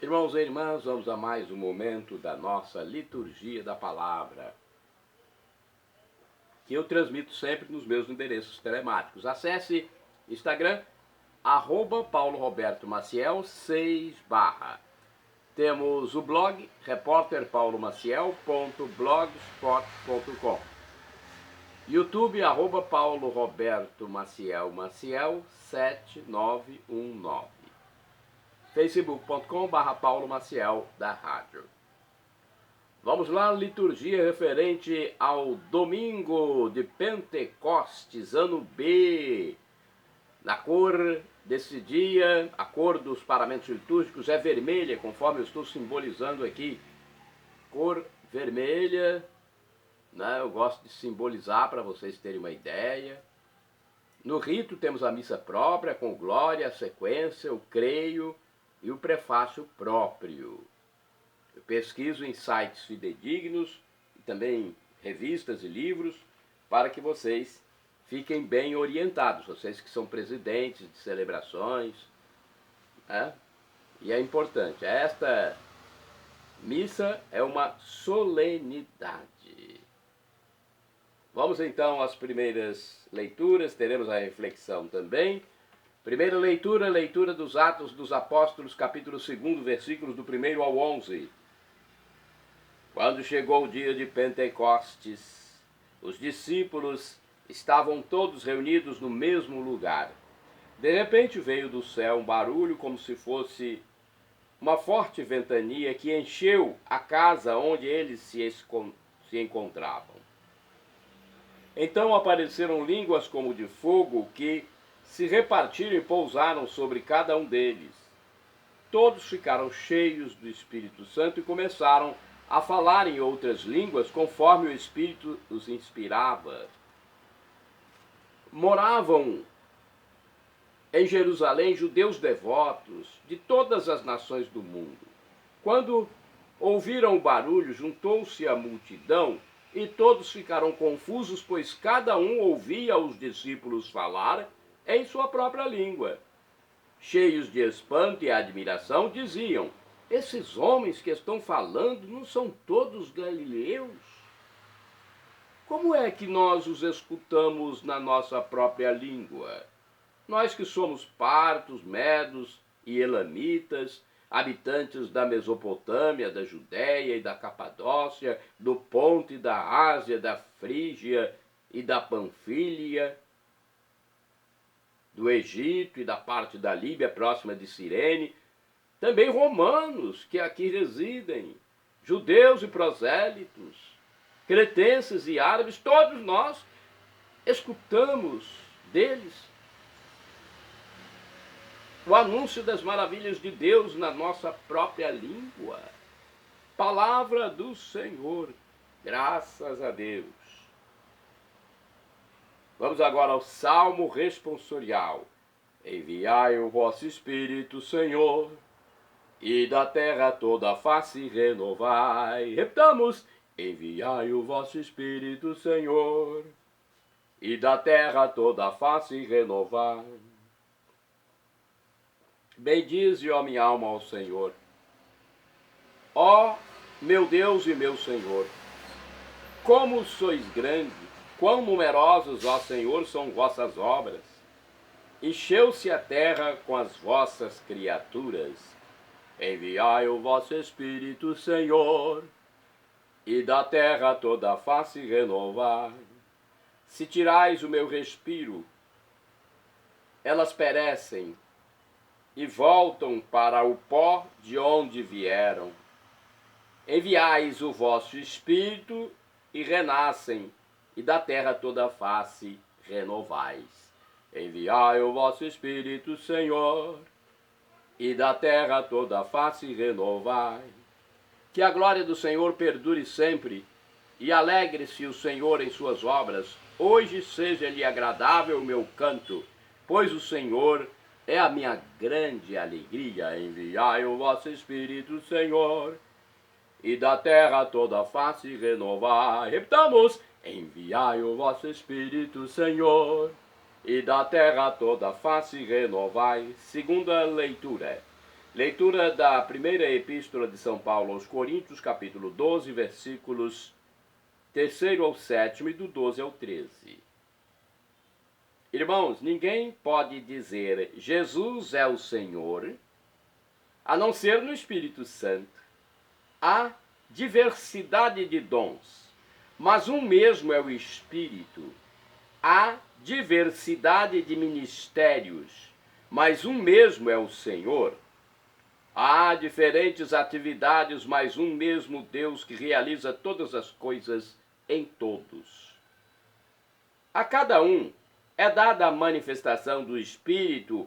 Irmãos e irmãs, vamos a mais um momento da nossa liturgia da palavra, que eu transmito sempre nos meus endereços telemáticos. Acesse Instagram, @PauloRobertoMaciel6 /. Temos o blog repórterpaulomaciel.blogspot.com. YouTube, @PauloRobertoMaciel 7919. facebook.com/Paulo Maciel da rádio. Vamos lá, liturgia referente ao domingo de Pentecostes, ano B. Na cor desse dia, a cor dos paramentos litúrgicos é vermelha, conforme eu estou simbolizando aqui. Cor vermelha, né? Eu gosto de simbolizar para vocês terem uma ideia. No rito temos a missa própria, com glória, a sequência, o creio e o prefácio próprio. Eu pesquiso em sites fidedignos e também revistas e livros para que vocês fiquem bem orientados, vocês que são presidentes de celebrações, né? E é importante, esta missa é uma solenidade. Vamos então às primeiras leituras, teremos a reflexão também. Primeira leitura, leitura dos Atos dos Apóstolos, capítulo 2, versículos do 1 ao 11. Quando chegou o dia de Pentecostes, os discípulos estavam todos reunidos no mesmo lugar. De repente veio do céu um barulho como se fosse uma forte ventania que encheu a casa onde eles se encontravam. Então apareceram línguas como de fogo que se repartiram e pousaram sobre cada um deles. Todos ficaram cheios do Espírito Santo e começaram a falar em outras línguas conforme o Espírito os inspirava. Moravam em Jerusalém judeus devotos de todas as nações do mundo. Quando ouviram o barulho, juntou-se a multidão e todos ficaram confusos, pois cada um ouvia os discípulos falar em sua própria língua. Cheios de espanto e admiração, diziam: esses homens que estão falando não são todos galileus? Como é que nós os escutamos na nossa própria língua? Nós que somos partos, medos e elamitas, habitantes da Mesopotâmia, da Judéia e da Capadócia, do Ponto e da Ásia, da Frígia e da Panfília, do Egito e da parte da Líbia próxima de Cirene, também romanos que aqui residem, judeus e prosélitos, cretenses e árabes, todos nós escutamos deles o anúncio das maravilhas de Deus na nossa própria língua. Palavra do Senhor, graças a Deus. Vamos agora ao Salmo responsorial. Enviai o vosso Espírito, Senhor, e da terra toda a face renovai. Repitamos: enviai o vosso Espírito, Senhor, e da terra toda a face renovai. Bendize, ó minha alma, ao Senhor. Ó meu Deus e meu Senhor, como sois grande, quão numerosos, ó Senhor, são vossas obras. Encheu-se a terra com as vossas criaturas. Enviai o vosso Espírito, Senhor, e da terra toda a face renovai. Se tirais o meu respiro, elas perecem e voltam para o pó de onde vieram. Enviais o vosso Espírito e renascem, e da terra toda a face renovais. Enviai o vosso Espírito, Senhor, e da terra toda a face renovai. Que a glória do Senhor perdure sempre, e alegre-se o Senhor em suas obras. Hoje seja-lhe agradável o meu canto, pois o Senhor é a minha grande alegria. Enviai o vosso Espírito, Senhor, e da terra toda a face renovai. Repitamos: enviai o vosso Espírito, Senhor, e da terra toda a face renovai. Segunda leitura. Leitura da primeira epístola de São Paulo aos Coríntios, capítulo 12, versículos 3 ao 7 e do 12 ao 13. Irmãos, ninguém pode dizer Jesus é o Senhor, a não ser no Espírito Santo. Há diversidade de dons, mas um mesmo é o Espírito. Há diversidade de ministérios, mas um mesmo é o Senhor. Há diferentes atividades, mas um mesmo Deus que realiza todas as coisas em todos. A cada um é dada a manifestação do Espírito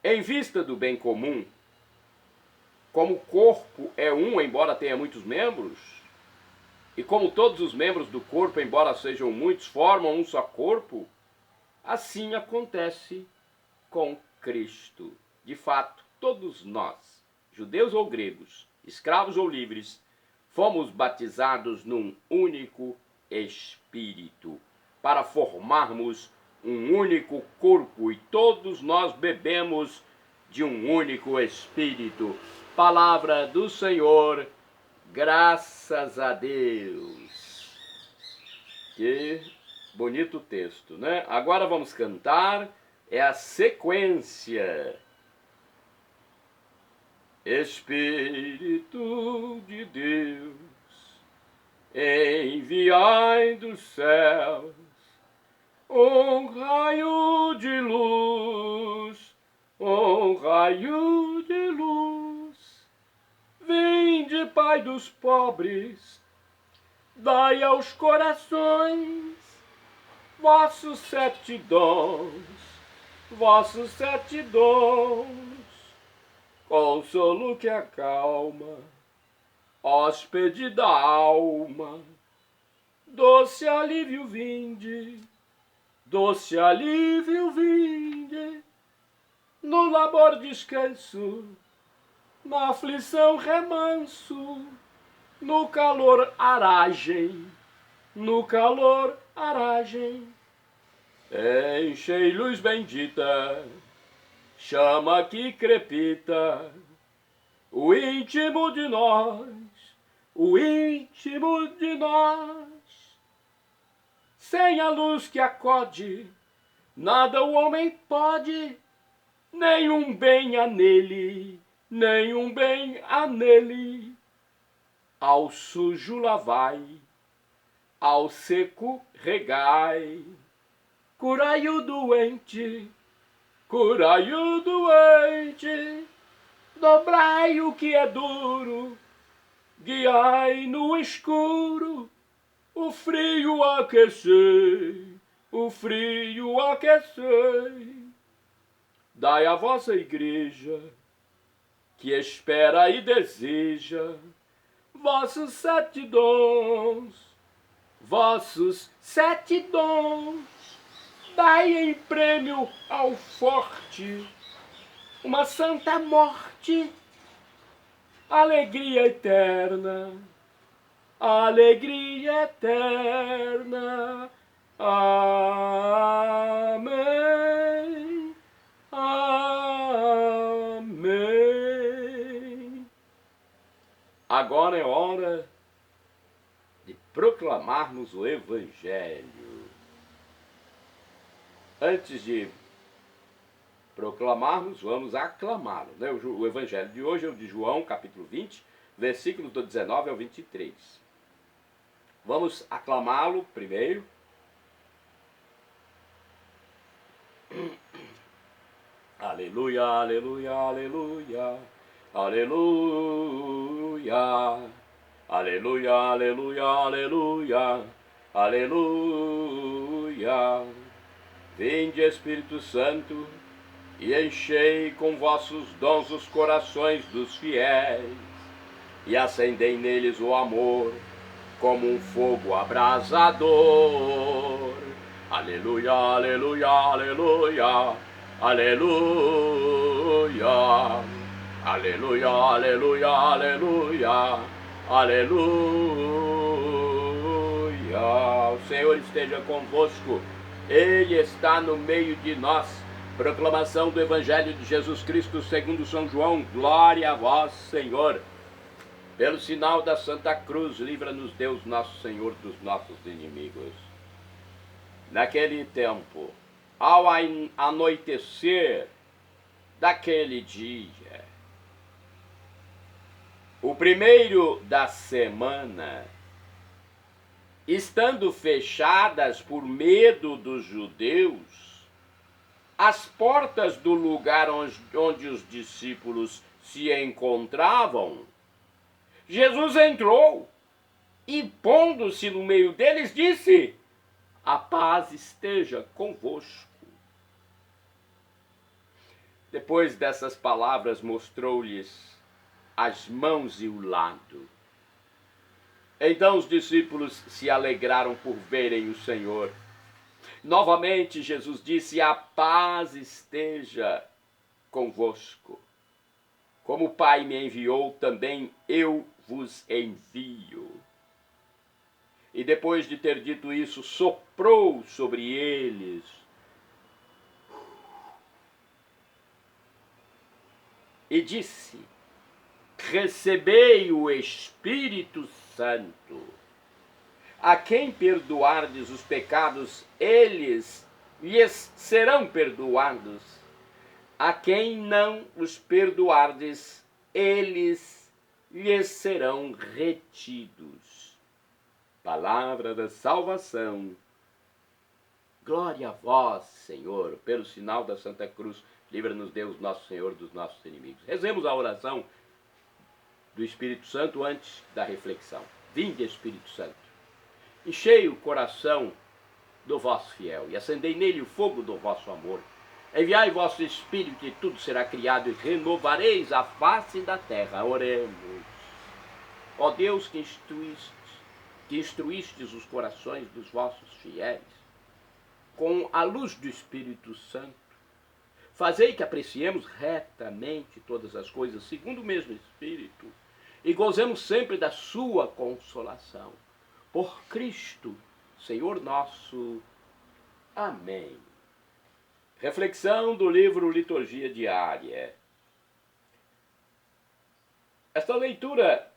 em vista do bem comum. Como o corpo é um, embora tenha muitos membros, e como todos os membros do corpo, embora sejam muitos, formam um só corpo, assim acontece com Cristo. De fato, todos nós, judeus ou gregos, escravos ou livres, fomos batizados num único Espírito, para formarmos um único corpo, e todos nós bebemos de um único Espírito. Palavra do Senhor, graças a Deus. Que bonito texto, né? Agora vamos cantar, é a sequência. Espírito de Deus, enviai dos céus um raio de luz, um raio de luz. Vinde, Pai dos pobres, dai aos corações vossos 7 dons, vossos 7 dons. Consolo que acalma, hóspede da alma, doce alívio vinde, doce alívio vinde, no labor descanso, na aflição remanso, no calor aragem, no calor aragem. Enchei luz bendita, chama que crepita, o íntimo de nós, o íntimo de nós. Sem a luz que acode, nada o homem pode, nenhum bem há nele, nenhum bem há nele. Ao sujo lavai, ao seco regai, curai o doente, curai o doente, dobrai o que é duro, guiai no escuro, o frio aquecei, o frio aquecei. Dai à vossa igreja, que espera e deseja, vossos 7 dons, vossos 7 dons. Dai em prêmio ao forte uma santa morte, alegria eterna, alegria eterna. Amém, amém. Agora é hora de proclamarmos o Evangelho. Antes de proclamarmos, vamos aclamá-lo, né? O Evangelho de hoje é o de João, capítulo 20, versículos do 19 ao 23. Vamos aclamá-lo primeiro. Aleluia, aleluia, aleluia, aleluia, aleluia, aleluia, aleluia, aleluia. Vinde, Espírito Santo, e enchei com vossos dons os corações dos fiéis, e acendei neles o amor, como um fogo abrasador. Aleluia, aleluia, aleluia, aleluia, aleluia, aleluia, aleluia, aleluia. O Senhor esteja convosco, Ele está no meio de nós. Proclamação do Evangelho de Jesus Cristo segundo São João. Glória a vós, Senhor. Pelo sinal da Santa Cruz, livra-nos Deus nosso Senhor dos nossos inimigos. Naquele tempo, ao anoitecer daquele dia, o primeiro da semana, estando fechadas por medo dos judeus as portas do lugar onde os discípulos se encontravam, Jesus entrou e, pondo-se no meio deles, disse: a paz esteja convosco. Depois dessas palavras, mostrou-lhes as mãos e o lado. Então os discípulos se alegraram por verem o Senhor. Novamente Jesus disse: a paz esteja convosco. Como o Pai me enviou, também eu vos envio. E depois de ter dito isso, soprou sobre eles e disse: recebei o Espírito Santo. A quem perdoardes os pecados, eles lhes serão perdoados. A quem não os perdoardes, eles lhes serão retidos. Palavra da salvação. Glória a vós, Senhor. Pelo sinal da Santa Cruz, livra-nos Deus, nosso Senhor, dos nossos inimigos. Rezemos a oração do Espírito Santo antes da reflexão. Vinde, Espírito Santo, enchei o coração do vosso fiel e acendei nele o fogo do vosso amor. Enviai vosso Espírito e tudo será criado e renovareis a face da terra. Oremos. Ó Deus, que instruístes os corações dos vossos fiéis com a luz do Espírito Santo, fazei que apreciemos retamente todas as coisas segundo o mesmo Espírito e gozemos sempre da sua consolação. Por Cristo, Senhor nosso. Amém. Reflexão do livro Liturgia Diária. Esta leitura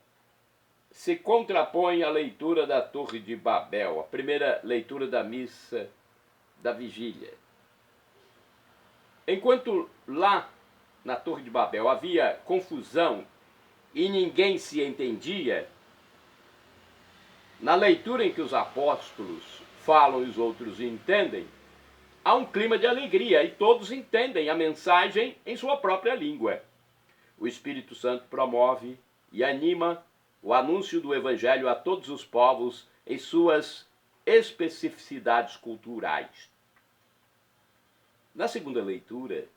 se contrapõe à leitura da Torre de Babel, a primeira leitura da missa da vigília. Enquanto lá na Torre de Babel havia confusão e ninguém se entendia, na leitura em que os apóstolos falam e os outros entendem, há um clima de alegria e todos entendem a mensagem em sua própria língua. O Espírito Santo promove e anima o anúncio do Evangelho a todos os povos em suas especificidades culturais. Na segunda leitura,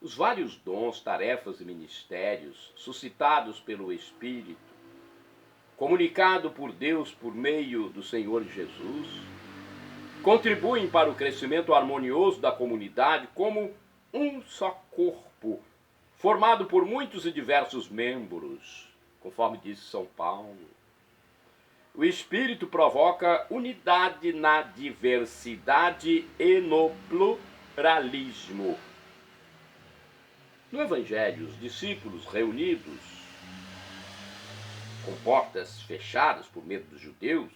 os vários dons, tarefas e ministérios suscitados pelo Espírito, comunicado por Deus por meio do Senhor Jesus, contribuem para o crescimento harmonioso da comunidade como um só corpo, formado por muitos e diversos membros, conforme diz São Paulo. O Espírito provoca unidade na diversidade e no pluralismo. No Evangelho, os discípulos reunidos, com portas fechadas por medo dos judeus,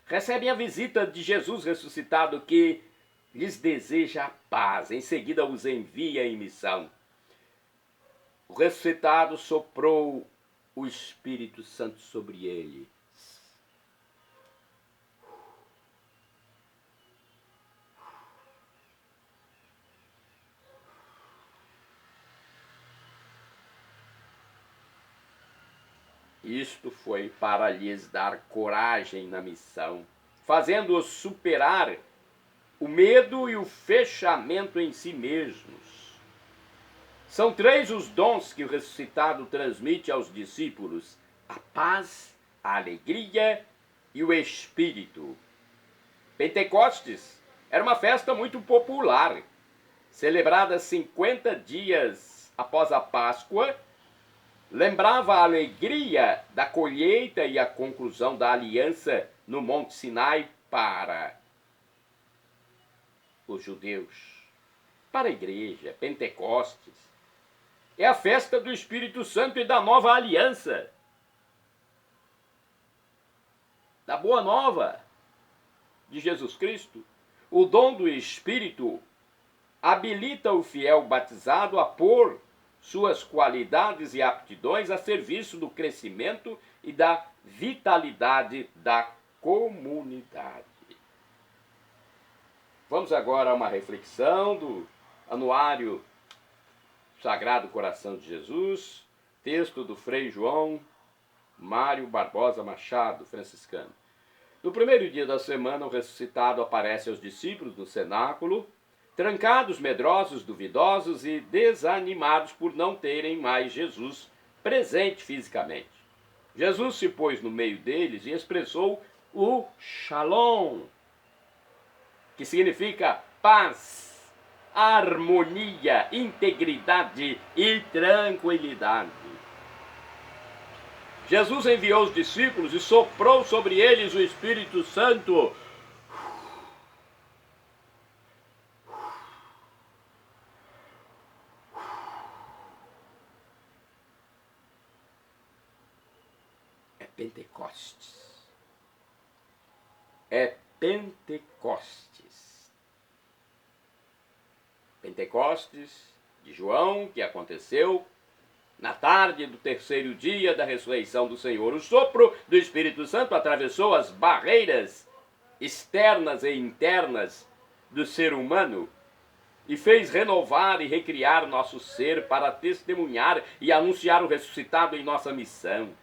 recebem a visita de Jesus ressuscitado que lhes deseja a paz. Em seguida os envia em missão. O ressuscitado soprou o Espírito Santo sobre ele. Isto foi para lhes dar coragem na missão, fazendo-os superar o medo e o fechamento em si mesmos. São 3 os dons que o ressuscitado transmite aos discípulos: a paz, a alegria e o Espírito. Pentecostes era uma festa muito popular, celebrada 50 dias após a Páscoa. Lembrava a alegria da colheita e a conclusão da aliança no Monte Sinai para os judeus. para a igreja, Pentecostes, é a festa do Espírito Santo e da nova aliança, da boa nova de Jesus Cristo. O dom do Espírito habilita o fiel batizado a pôr suas qualidades e aptidões a serviço do crescimento e da vitalidade da comunidade. Vamos agora a uma reflexão do Anuário Sagrado Coração de Jesus, texto do Frei João Mário Barbosa Machado, franciscano. No primeiro dia da semana, o ressuscitado aparece aos discípulos no cenáculo, trancados, medrosos, duvidosos e desanimados por não terem mais Jesus presente fisicamente. Jesus se pôs no meio deles e expressou o Shalom, que significa paz, harmonia, integridade e tranquilidade. Jesus enviou os discípulos e soprou sobre eles o Espírito Santo. É Pentecostes. É Pentecostes. Pentecostes de João, que aconteceu na tarde do terceiro dia da ressurreição do Senhor. O sopro do Espírito Santo atravessou as barreiras externas e internas do ser humano e fez renovar e recriar nosso ser para testemunhar e anunciar o ressuscitado em nossa missão.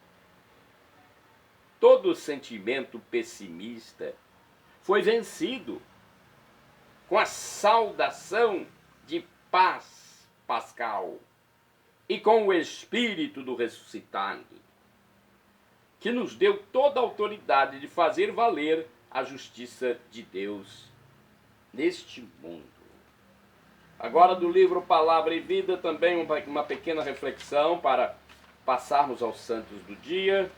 Todo sentimento pessimista foi vencido com a saudação de paz pascal e com o Espírito do ressuscitado, que nos deu toda a autoridade de fazer valer a justiça de Deus neste mundo. Agora, do livro Palavra e Vida, também uma pequena reflexão para passarmos aos santos do dia.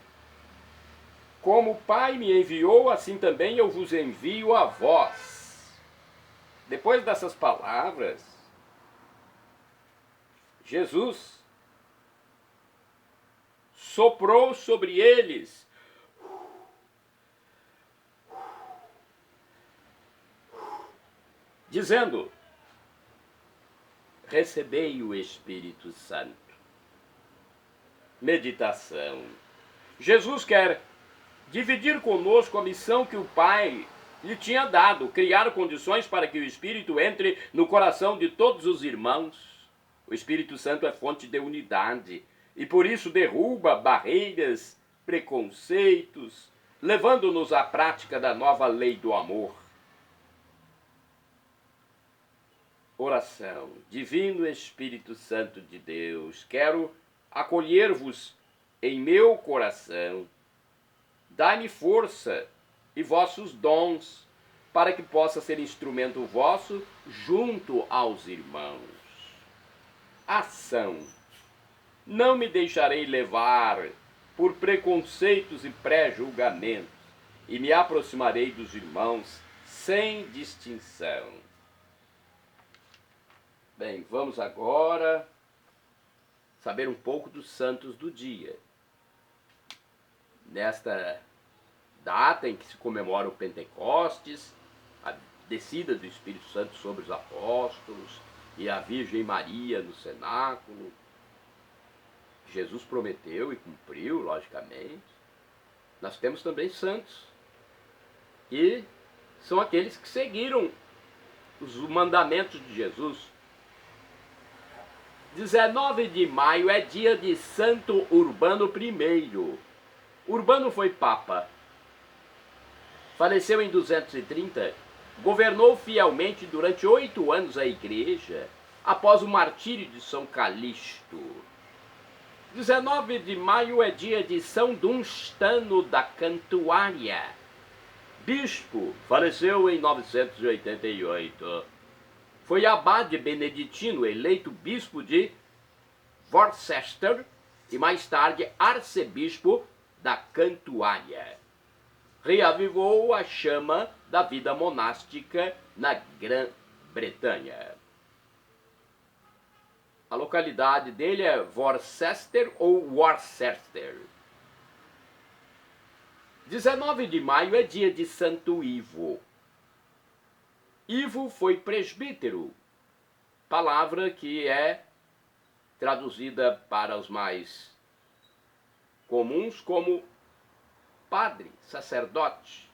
Como o Pai me enviou, assim também eu vos envio a vós. Depois dessas palavras, Jesus soprou sobre eles dizendo: recebei o Espírito Santo. Meditação. Jesus quer dividir conosco a missão que o Pai lhe tinha dado, criar condições para que o Espírito entre no coração de todos os irmãos. O Espírito Santo é fonte de unidade e por isso derruba barreiras, preconceitos, levando-nos à prática da nova lei do amor. Oração. Divino Espírito Santo de Deus, quero acolher-vos em meu coração. Dai-me força e vossos dons, para que possa ser instrumento vosso junto aos irmãos. Ação. Não me deixarei levar por preconceitos e pré-julgamentos, e me aproximarei dos irmãos sem distinção. Bem, vamos agora saber um pouco dos santos do dia. Nesta data em que se comemora o Pentecostes, a descida do Espírito Santo sobre os apóstolos e a Virgem Maria no cenáculo, Jesus prometeu e cumpriu, logicamente. Nós temos também santos, e são aqueles que seguiram os mandamentos de Jesus. 19 de maio é dia de Santo Urbano I. Urbano foi papa. Faleceu em 230, governou fielmente durante 8 anos a igreja, após o martírio de São Calixto. 19 de maio é dia de São Dunstano da Cantuária. Bispo, faleceu em 988. Foi abade beneditino, eleito bispo de Worcester e mais tarde arcebispo da Cantuária. Reavivou a chama da vida monástica na Grã-Bretanha. A localidade dele é Worcester ou Worcester. 19 de maio é dia de Santo Ivo. Ivo foi presbítero, palavra que é traduzida para os mais comuns como padre, sacerdote.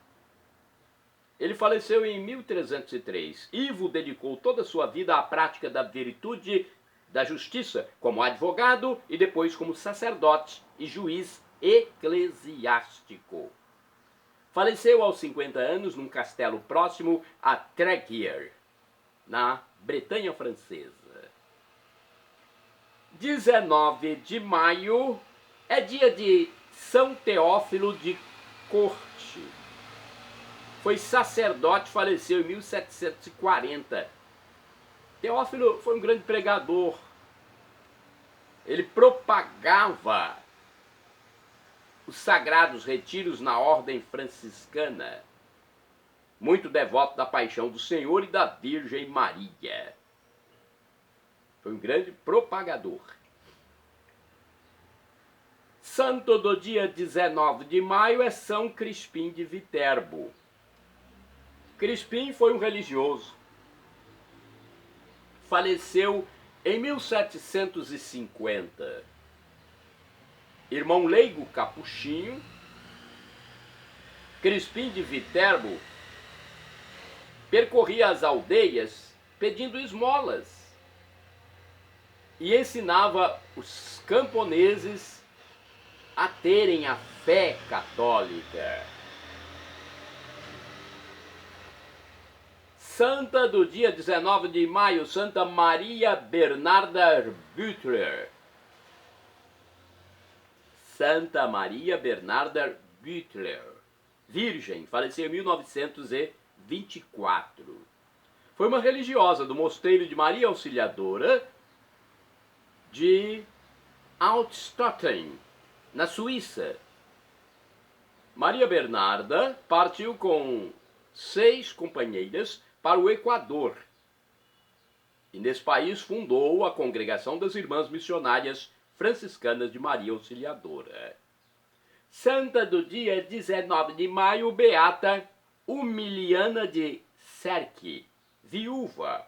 Ele faleceu em 1303. Ivo dedicou toda a sua vida à prática da virtude da justiça, como advogado e depois como sacerdote e juiz eclesiástico. Faleceu aos 50 anos num castelo próximo a Tréguier, na Bretanha Francesa. 19 de maio é dia de São Teófilo de Corte. Foi sacerdote, faleceu em 1740. Teófilo foi um grande pregador. Ele propagava os sagrados retiros na ordem franciscana. Muito devoto da paixão do Senhor e da Virgem Maria. Foi um grande propagador. Santo do dia 19 de maio é São Crispim de Viterbo. Crispim foi um religioso. Faleceu em 1750. Irmão leigo capuchinho, Crispim de Viterbo percorria as aldeias pedindo esmolas e ensinava os camponeses a terem a fé católica. Santa do dia 19 de maio, Santa Maria Bernarda Büttler. Santa Maria Bernarda Büttler, virgem, faleceu em 1924. Foi uma religiosa do mosteiro de Maria Auxiliadora de Altstatten, na Suíça. Maria Bernarda partiu com 6 companheiras para o Equador. E nesse país fundou a Congregação das Irmãs Missionárias Franciscanas de Maria Auxiliadora. Santa do dia 19 de maio, Beata Humiliana de Serque, viúva.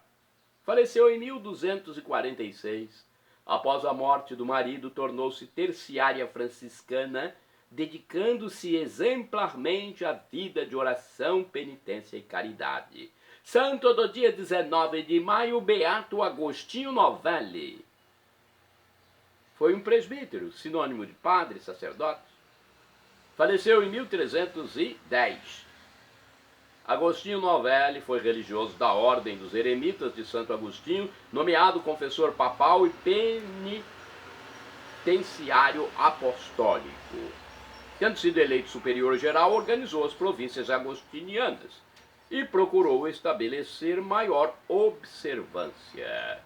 Faleceu em 1246. Após a morte do marido, tornou-se terciária franciscana, dedicando-se exemplarmente à vida de oração, penitência e caridade. Santo do dia 19 de maio, Beato Agostinho Novelli. Foi um presbítero, sinônimo de padre, sacerdote. Faleceu em 1310. Agostinho Novelli foi religioso da Ordem dos Eremitas de Santo Agostinho, nomeado confessor papal e penitenciário apostólico. Tendo sido eleito superior geral, organizou as províncias agostinianas e procurou estabelecer maior observância.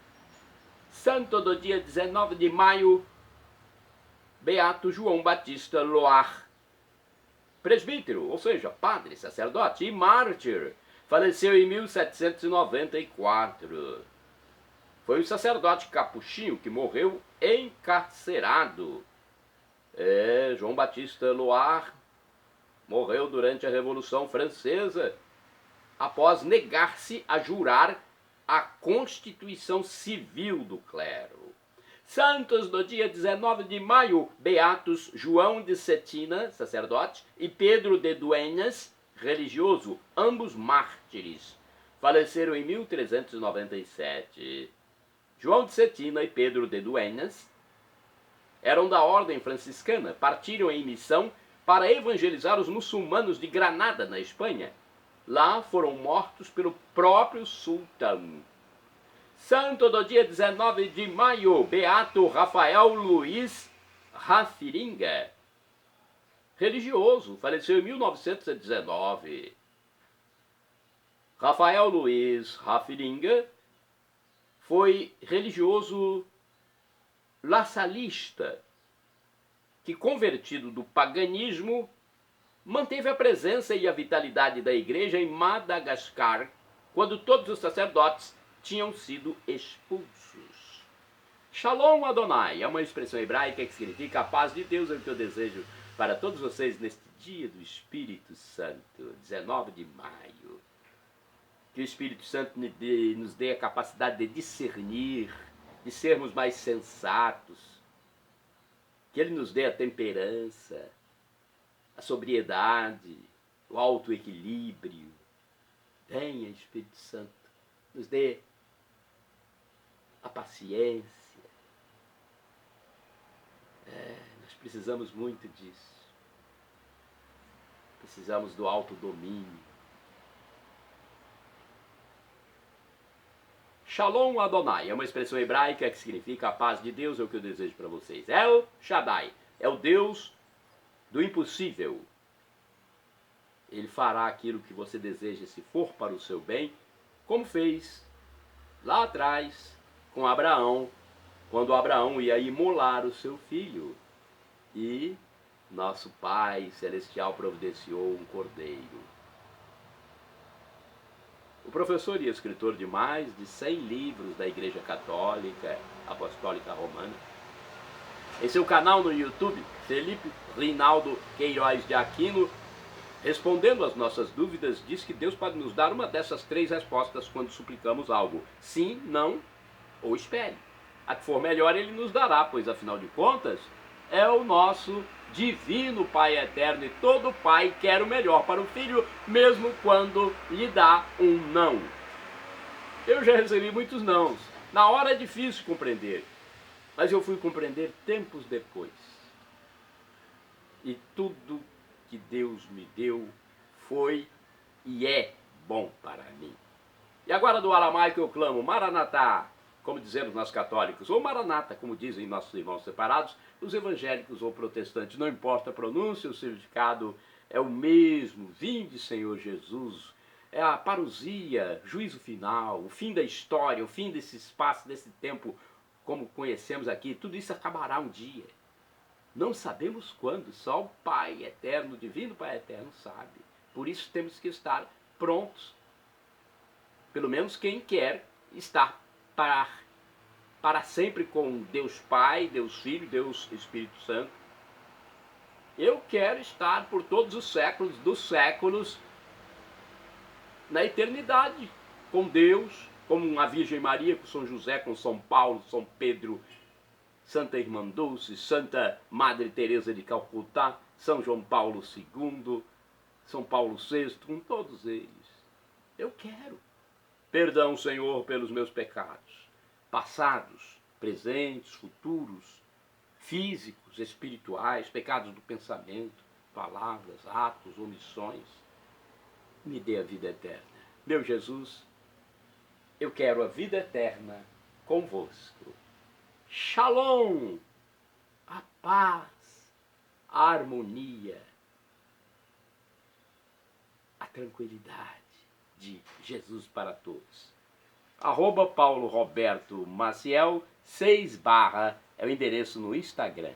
Santo do dia 19 de maio, Beato João Batista Loar, presbítero, ou seja, padre, sacerdote e mártir, faleceu em 1794. Foi um sacerdote capuchinho que morreu encarcerado. João Batista Loar morreu durante a Revolução Francesa, após negar-se a jurar a Constituição Civil do clero. Santos do dia 19 de maio, Beatos João de Cetina, sacerdote, e Pedro de Dueñas, religioso, ambos mártires. Faleceram em 1397. João de Cetina e Pedro de Dueñas eram da ordem franciscana, partiram em missão para evangelizar os muçulmanos de Granada, na Espanha. Lá foram mortos pelo próprio sultão. Santo do dia 19 de maio, Beato Rafael Luiz Rafiringa, religioso, faleceu em 1919. Rafael Luiz Rafiringa foi religioso lasalista, que, convertido do paganismo, manteve a presença e a vitalidade da igreja em Madagascar, quando todos os sacerdotes tinham sido expulsos. Shalom Adonai é uma expressão hebraica que significa a paz de Deus, é o que eu desejo para todos vocês neste dia do Espírito Santo, 19 de maio. Que o Espírito Santo nos dê a capacidade de discernir, de sermos mais sensatos, que Ele nos dê a temperança, a sobriedade, o autoequilíbrio. Venha, Espírito Santo, nos dê a paciência. Nós precisamos muito disso. Precisamos do autodomínio. Shalom Adonai é uma expressão hebraica que significa a paz de Deus, é o que eu desejo para vocês. El Shaddai é o Deus do impossível. Ele fará aquilo que você deseja se for para o seu bem, como fez lá atrás com Abraão, quando Abraão ia imolar o seu filho. E nosso Pai Celestial providenciou um cordeiro. O professor e escritor de mais de 100 livros da Igreja Católica Apostólica Romana, em seu canal no YouTube, Felipe Rinaldo Queiroz de Aquino, respondendo às nossas dúvidas, diz que Deus pode nos dar uma dessas 3 respostas quando suplicamos algo: sim, não ou espere. A que for melhor Ele nos dará, pois afinal de contas é o nosso divino Pai eterno, e todo pai quer o melhor para o filho, mesmo quando lhe dá um não. Eu já recebi muitos nãos. Na hora é difícil compreender, mas eu fui compreender tempos depois. E tudo que Deus me deu foi e é bom para mim. E agora do aramaico eu clamo: Maranatá, como dizemos nós católicos, ou Maranata, como dizem nossos irmãos separados, os evangélicos ou protestantes. Não importa a pronúncia, o significado é o mesmo. Vinde, Senhor Jesus. É a parousia, juízo final, o fim da história, o fim desse espaço, desse tempo, como conhecemos aqui. Tudo isso acabará um dia. Não sabemos quando, só o Pai eterno, o divino Pai eterno sabe. Por isso temos que estar prontos. Pelo menos quem quer estar para sempre com Deus Pai, Deus Filho, Deus Espírito Santo. Eu quero estar por todos os séculos dos séculos na eternidade com Deus, como a Virgem Maria, com São José, com São Paulo, São Pedro, Santa Irmã Dulce, Santa Madre Teresa de Calcutá, São João Paulo II, São Paulo VI, com todos eles. Eu quero. Perdão, Senhor, pelos meus pecados, passados, presentes, futuros, físicos, espirituais, pecados do pensamento, palavras, atos, omissões. Me dê a vida eterna. Meu Jesus, eu quero a vida eterna convosco. Shalom, a paz, a harmonia, a tranquilidade de Jesus para todos. @ Paulo Roberto Maciel 6/ é o endereço no Instagram.